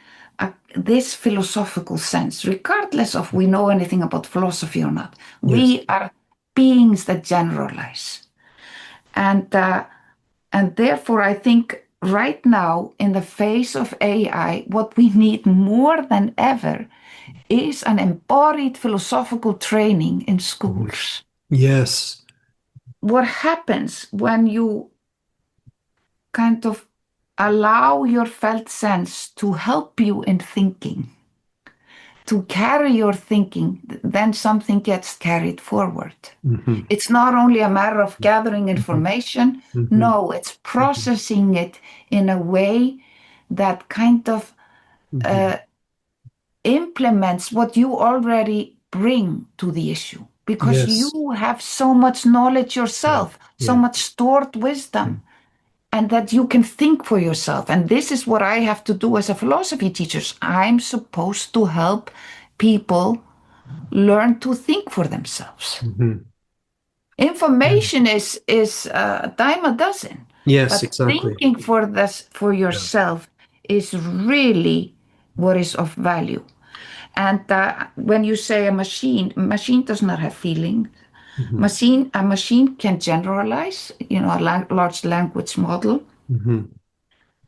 this philosophical sense, regardless of we know anything about philosophy or not. Yes. We are beings that generalize. And therefore, I think right now, in the face of AI, what we need more than ever is an embodied philosophical training in schools. Yes. What happens when you kind of allow your felt sense to help you in thinking, to carry your thinking, then something gets carried forward. Mm-hmm. It's not only a matter of gathering information. Mm-hmm. No, it's processing it in a way that kind of implements what you already bring to the issue, because Yes. you have so much knowledge yourself, so Yeah. much stored wisdom, and that you can think for yourself. And this is what I have to do as a philosophy teacher. I'm supposed to help people learn to think for themselves. Mm-hmm. Information is a dime a dozen. Yes, But exactly. thinking for yourself is really what is of value. And when you say a machine does not have feeling. Mm-hmm. A machine can generalize, a large language model, Mm-hmm.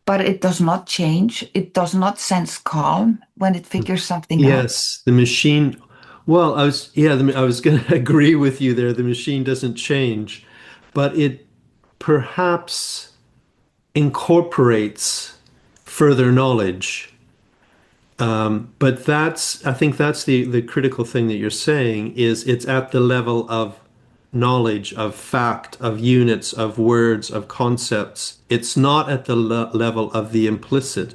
but it does not change. It does not sense calm when it figures something out. Yes, the machine. Well, I was going to agree with you there. The machine doesn't change, but it perhaps incorporates further knowledge. But I think that's the critical thing that you're saying is it's at the level of knowledge, of fact, of units, of words, of concepts. It's not at the level of the implicit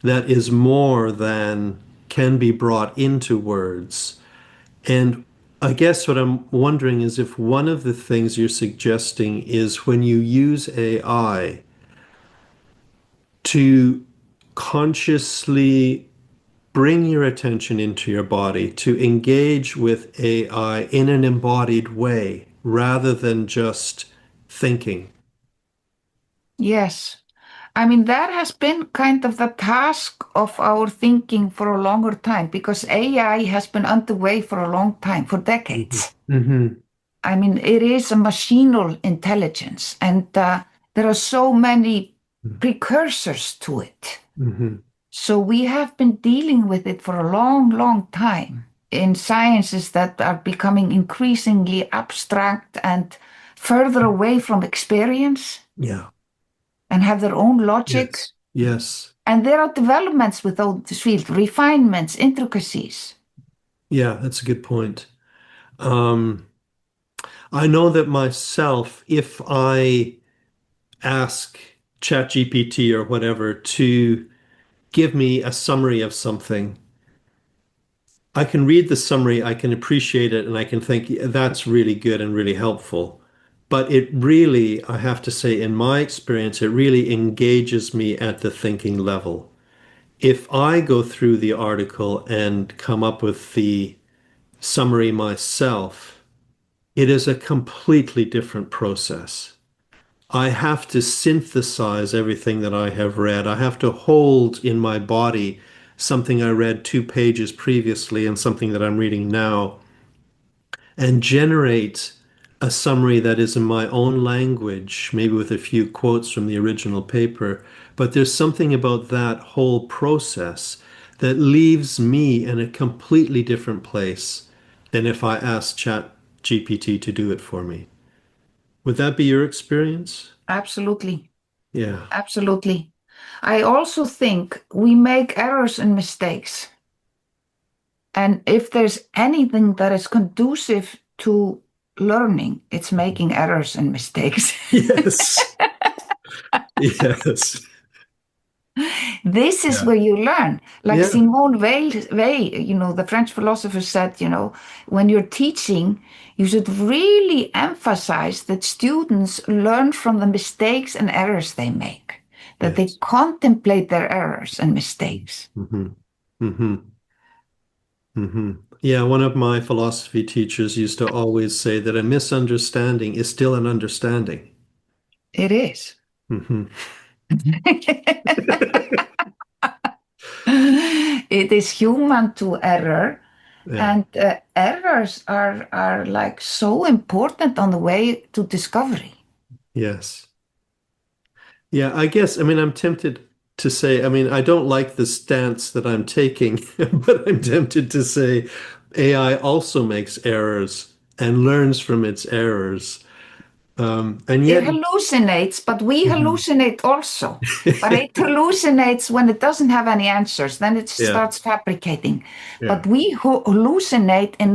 that is more than can be brought into words. And I guess what I'm wondering is if one of the things you're suggesting is when you use AI to consciously bring your attention into your body, to engage with AI in an embodied way rather than just thinking. Yes. I mean, that has been kind of the task of our thinking for a longer time because AI has been underway for a long time, for Mhm. decades. Mhm. I mean, it is a machinal intelligence, and there are so many precursors to it. Mhm. So we have been dealing with it for a long, long time in sciences that are becoming increasingly abstract and further away from experience Yeah. and have their own logic. Yes. Yes. And there are developments with this field, refinements, intricacies. Yeah, that's a good point. Um, I know that myself, if I ask ChatGPT or whatever to give me a summary of something, I can read the summary, I can appreciate it, and I can think, "Yeah, that's really good and really helpful." But it really, I have to say, in my experience, it really engages me at the thinking level. If I go through the article and come up with the summary myself, it is a completely different process. I have to synthesize everything that I have read. I have to hold in my body something I read 2 pages previously and something that I'm reading now and generate a summary that is in my own language, maybe with a few quotes from the original paper. But there's something about that whole process that leaves me in a completely different place than if I asked ChatGPT to do it for me. Would that be your experience? Absolutely. Yeah. Absolutely. I also think we make errors and mistakes. And if there's anything that is conducive to learning, it's making errors and mistakes. Yes. Yes. This is Yeah. where you learn. Like Yeah. Simone Weil, the French philosopher said, when you're teaching, you should really emphasize that students learn from the mistakes and errors they make, that they Yes. contemplate their errors and mistakes. Mm-hmm. Mm-hmm. Mm-hmm. Yeah, one of my philosophy teachers used to always say that a misunderstanding is still an understanding. It is. Mm-hmm. It is human to error, Yeah. and errors are like so important on the way to discovery. Yes. Yeah, I guess, I mean, I'm tempted to say, I mean, I don't like the stance that I'm taking, but I'm tempted to say AI also makes errors and learns from its errors. And It yet, hallucinates, but we Mhm. hallucinate also. But it hallucinates when it doesn't have any answers, then it Yeah, starts fabricating. yeah. But we hallucinate in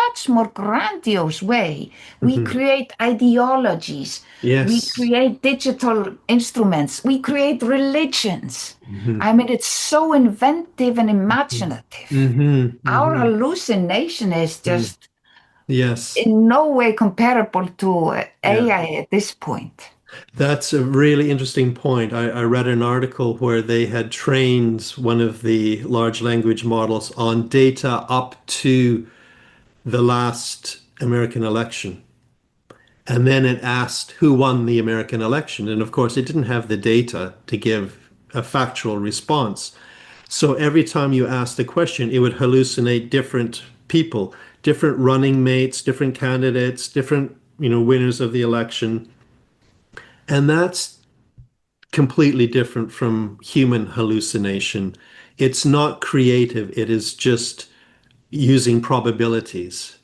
much more grandiose way. We Mhm. create ideologies, we Yes. create digital instruments, we create religions. Hmm. I mean, it's so inventive and imaginative. Hmm. Our Hmm. hallucination is just Yes. in no way comparable to Yeah. AI at this point. That's a really interesting point. I read an article where they had trained one of the large language models on data up to the last American election. And then it asked who won the American election. And of course, it didn't have the data to give a factual response. So every time you asked a question, it would hallucinate different people, different running mates, different candidates, different, winners of the election. And that's completely different from human hallucination. It's not creative, it is just using probabilities.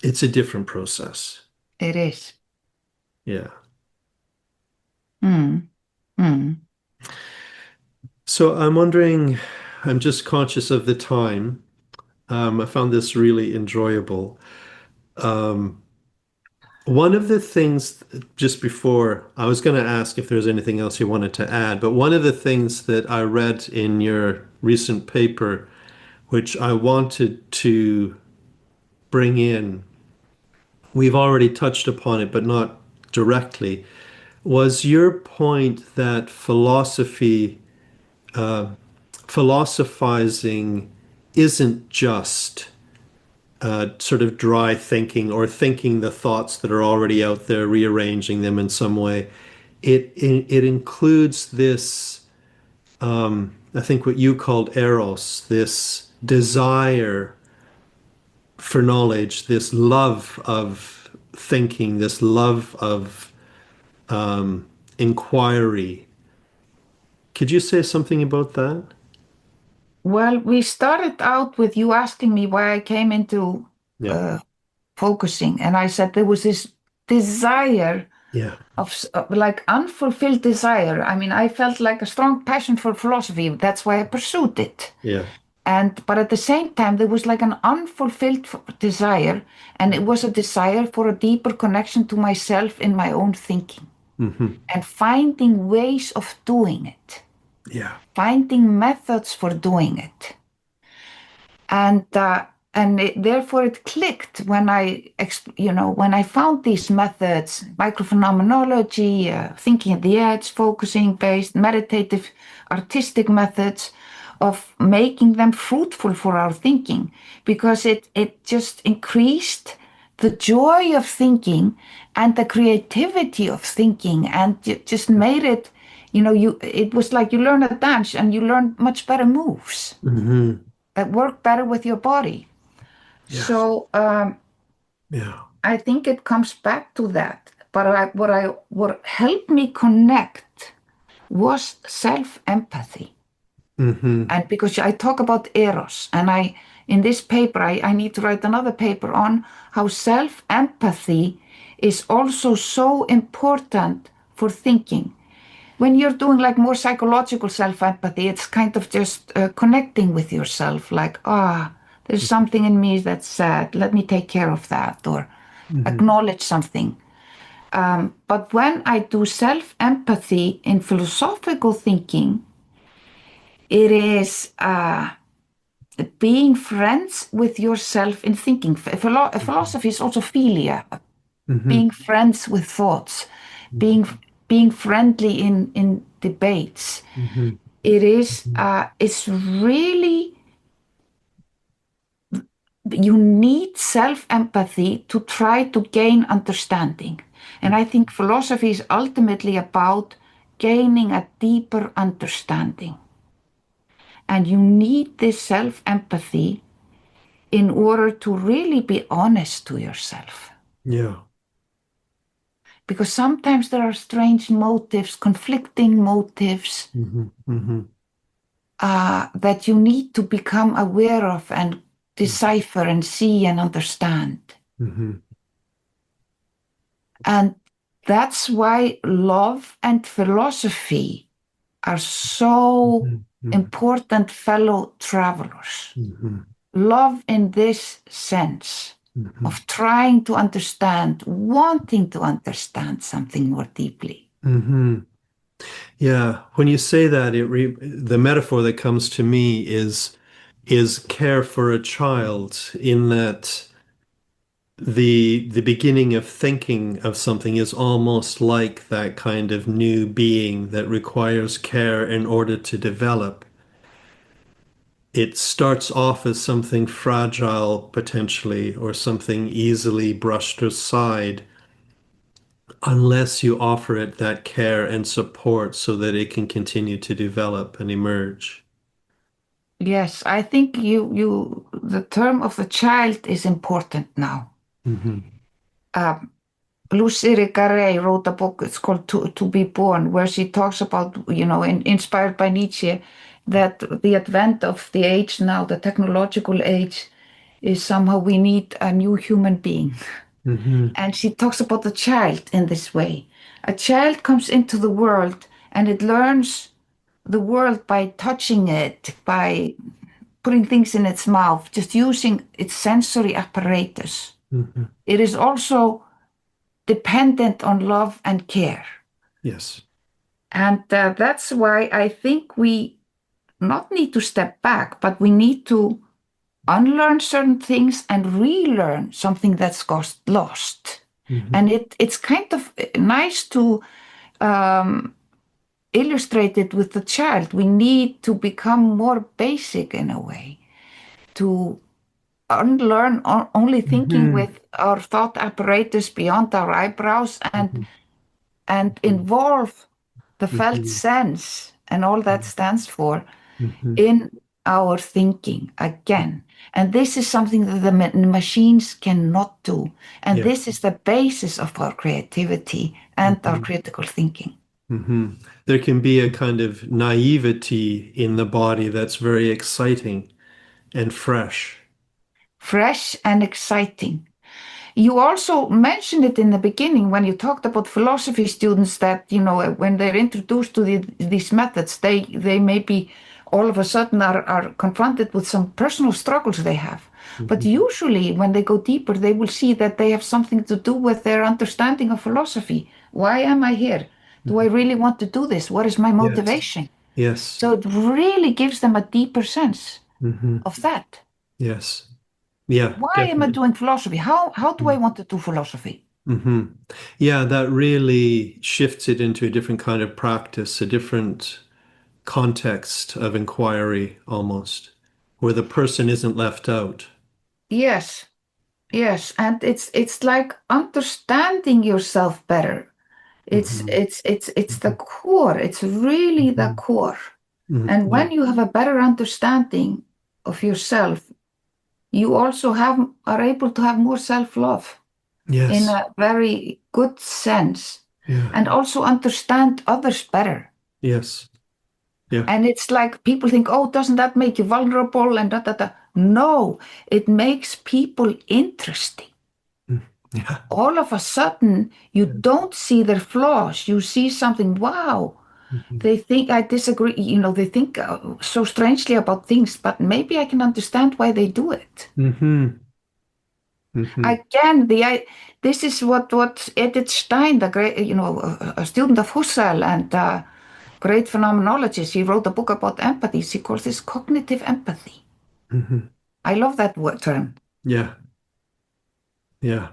It's a different process. It is. Yeah. Mm, mm. So I'm wondering, I'm just conscious of the time. I found this really enjoyable. Um, One of the things, just before, I was going to ask if there's anything else you wanted to add, but one of the things that I read in your recent paper, which I wanted to bring in, we've already touched upon it, but not directly, was your point that philosophizing isn't just sort of dry thinking or thinking the thoughts that are already out there, rearranging them in some way. It includes this, I think what you called eros, this desire for knowledge, this love of thinking, this love of inquiry. Could you say something about that? Well, we started out with you asking me why I came into Yeah. uh, focusing, and I said there was this desire Yeah. of like unfulfilled desire. I mean, I felt like a strong passion for philosophy. That's why I pursued it. Yeah. And but at the same time, there was like an unfulfilled desire, and it was a desire for a deeper connection to myself in my own thinking Hmm. and finding ways of doing it, Yeah. finding methods for doing it. Therefore it clicked when when I found these methods, microphenomenology, thinking at the edge, focusing based, meditative, artistic methods of making them fruitful for our thinking, because it just increased the joy of thinking and the creativity of thinking, and just made it, it was like you learn a dance and you learn much better moves Hmm. that work better with your body. Yeah. So Yeah. I think it comes back to that. But what helped me connect was self-empathy. Hmm. And because I talk about eros, and in this paper I need to write another paper on how self-empathy is also so important for thinking. When you're doing like more psychological self-empathy, it's kind of just connecting with yourself, like, there's something in me that's sad. Let me take care of that, or Hmm. acknowledge something. But when I do self-empathy in philosophical thinking, it is being friends with yourself in thinking. Philosophy is also philia, Hmm. being friends with thoughts, being being friendly in debates. Hmm. It is it's really, you need self-empathy to try to gain understanding. And I think philosophy is ultimately about gaining a deeper understanding. And you need this self-empathy in order to really be honest to yourself. Yeah. Because sometimes there are strange motives, conflicting motives, Hmm. Hmm. that you need to become aware of and decipher and see and understand. Hmm. And that's why love and philosophy are so Hmm. important fellow travelers. Hmm. Love in this sense Hmm. of trying to understand, wanting to understand something more deeply. Hmm. Yeah. When you say that, the metaphor that comes to me is care for a child, in that the beginning of thinking of something is almost like that kind of new being that requires care in order to develop. It starts off as something fragile, potentially, or something easily brushed aside, unless you offer it that care and support so that it can continue to develop and emerge. Yes, I think the term of the child is important now. Hmm. Lucy Gray wrote a book, it's called to Be Born, where she talks about, inspired by Nietzsche, that the advent of the age now, the technological age, is somehow we need a new human being. Hmm. And she talks about the child in this way. A child comes into the world and it learns the world by touching it, by putting things in its mouth, just using its sensory apparatus. Hmm. It is also dependent on love and care. Yes. And that's why I think we not need to step back, but we need to unlearn certain things and relearn something that's got lost. Mm-hmm. And it's kind of nice to illustrate it with the child. We need to become more basic in a way, to unlearn only thinking with our thought apparatus beyond our eyebrows and involve the felt sense and all that stands for in our thinking again. And this is something that the machines cannot do. And this is the basis of our creativity and our critical thinking. There can be a kind of naivety in the body that's very exciting and fresh. Fresh and exciting. You also mentioned it in the beginning when you talked about philosophy students that, you know, when they're introduced to these methods, they maybe all of a sudden are confronted with some personal struggles they have. But usually when they go deeper, they will see that they have something to do with their understanding of philosophy. Why am I here? Do I really want to do this? What is my motivation? Yes. So it really gives them a deeper sense of that. Yes. Yeah. Why am I doing philosophy? How do I want to do philosophy? Yeah, that really shifts it into a different kind of practice, a different context of inquiry almost, where the person isn't left out. Yes, yes, and it's like understanding yourself better. It's the core. It's really the core. And when you have a better understanding of yourself, you also are able to have more self-love in a very good sense, and also understand others better. Yes. Yeah. And it's like people think, oh, doesn't that make you vulnerable and da da da? No, it makes people interesting. Yeah. All of a sudden, you don't see their flaws. You see something, wow. They think I disagree, you know, they think so strangely about things, but maybe I can understand why they do it. Again, this is what Edith Stein, the great, you know, a student of Husserl and great phenomenologist, she wrote a book about empathy. She calls this cognitive empathy. I love that word term. Yeah. Yeah.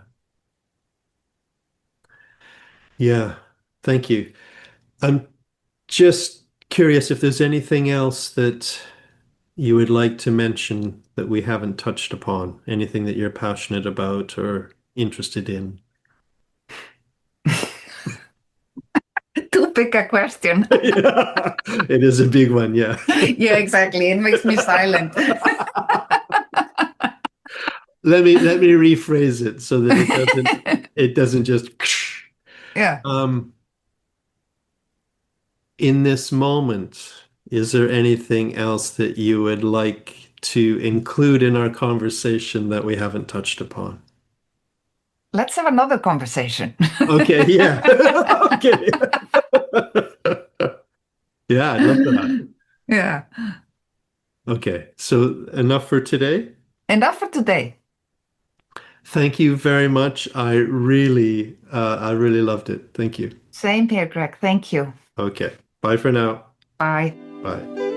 Yeah. Thank you. I'm just curious if there's anything else that you would like to mention that we haven't touched upon, anything that you're passionate about or interested in. Too big a question. Yeah, it is a big one, yeah. Yeah, exactly. It makes me silent. Let me rephrase it so that it doesn't just Yeah. In this moment, is there anything else that you would like to include in our conversation that we haven't touched upon? Let's have another conversation. Okay, yeah. Okay. Yeah, I'd love that. Yeah. Okay, so enough for today. Enough for today. Thank you very much. I really loved it. Thank you. Same here, Greg. Thank you. Okay, bye for now. Bye. Bye.